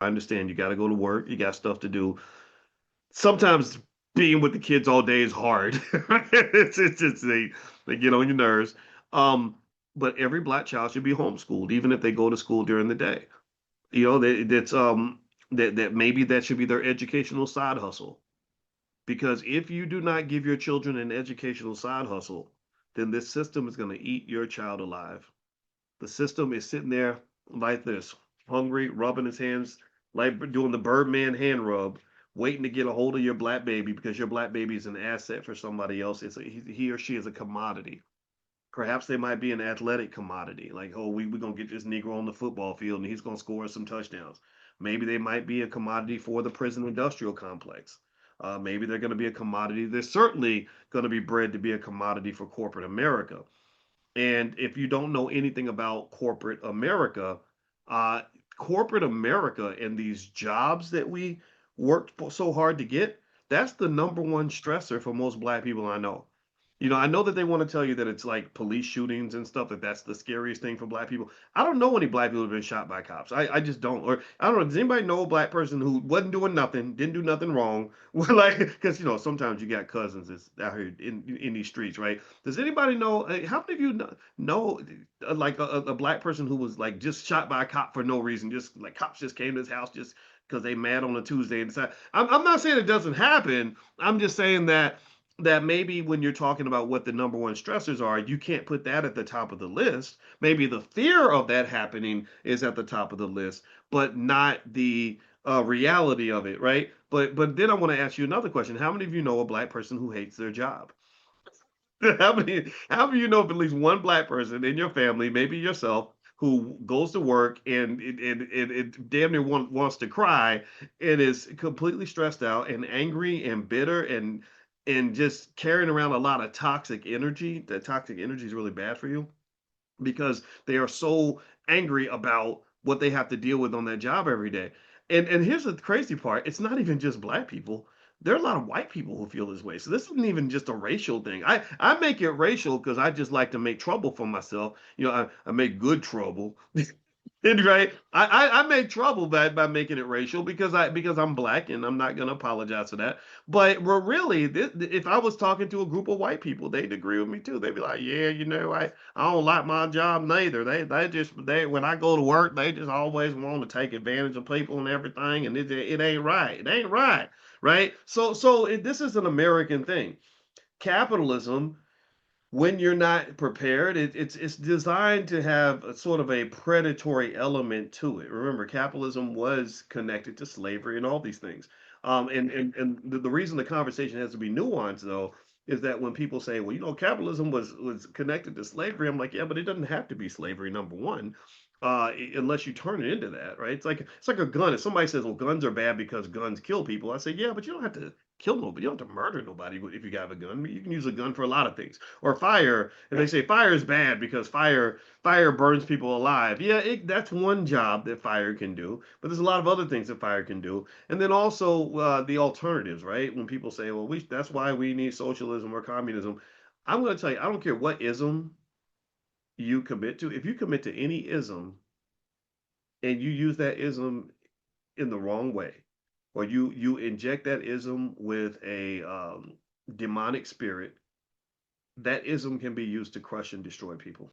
I understand you got to go to work, you got stuff to do. Sometimes being with the kids all day is hard. It's they get on your nerves. Um, but every black child should be homeschooled, even if they go to school during the day. You know, that maybe that should be their educational side hustle. Because if you do not give your children an educational side hustle, then this system is going to eat your child alive. The system is sitting there like this, hungry, rubbing his hands, like doing the Birdman hand rub, waiting to get a hold of your black baby because your black baby is an asset for somebody else. He or she is a commodity. Perhaps they might be an athletic commodity, like, oh, we're going to get this Negro on the football field and he's going to score some touchdowns. Maybe they might be a commodity for the prison industrial complex. Maybe they're going to be a commodity. They're certainly going to be bred to be a commodity for corporate America. And if you don't know anything about uh, corporate America and these jobs that we worked so hard to get, that's the number one stressor for most black people I know. I know that they want to tell you that it's like police shootings and stuff, that that's the scariest thing for black people. I don't know any black people who've been shot by cops. I just don't. Or I don't know. Does anybody know a black person who wasn't doing nothing, didn't do nothing wrong? Like, because sometimes you got cousins that's out here in these streets, right? Does anybody know? How many of you know like a black person who was like just shot by a cop for no reason? Just like cops just came to his house just because they mad on a Tuesday and decide. I'm not saying it doesn't happen. I'm just saying that maybe when you're talking about what the number one stressors are, you can't put that at the top of the list. Maybe the fear of that happening is at the top of the list, but not the reality of it, right? But then I want to ask you another question. How many of you know a black person who hates their job? How many of you know of at least one black person in your family, maybe yourself, who goes to work and it damn near wants to cry and is completely stressed out and angry and bitter and just carrying around a lot of toxic energy. That toxic energy is really bad for you because they are so angry about what they have to deal with on that job every day. And here's the crazy part: it's not even just black people. There are a lot of white people who feel this way. So this isn't even just a racial thing. I make it racial because I just like to make trouble for myself. I make good trouble. And right, I made trouble by making it racial because I'm black and I'm not gonna apologize for that. But really, if I was talking to a group of white people, they'd agree with me too. They'd be like, "Yeah, I don't like my job neither. They when I go to work, they just always want to take advantage of people and everything, and it ain't right. It ain't right, right? This is an American thing. Capitalism, when you're not prepared, it's designed to have a sort of a predatory element to it. Remember, capitalism was connected to slavery and all these things. And the reason the conversation has to be nuanced, though, is that when people say, well, capitalism was connected to slavery, I'm like, yeah, but it doesn't have to be slavery, number one. Unless you turn it into that, right? It's like a gun. If somebody says, "Well, guns are bad because guns kill people," I say, "Yeah, but you don't have to kill nobody. You don't have to murder nobody if you have a gun. I mean, you can use a gun for a lot of things." Or fire, and they say fire is bad because fire burns people alive. Yeah, that's one job that fire can do, but there's a lot of other things that fire can do. And then also the alternatives, right? When people say, well, that's why we need socialism or communism. I'm going to tell you, I don't care what ism you commit to. If you commit to any ism and you use that ism in the wrong way, or you inject that ism with a demonic spirit, that ism can be used to crush and destroy people.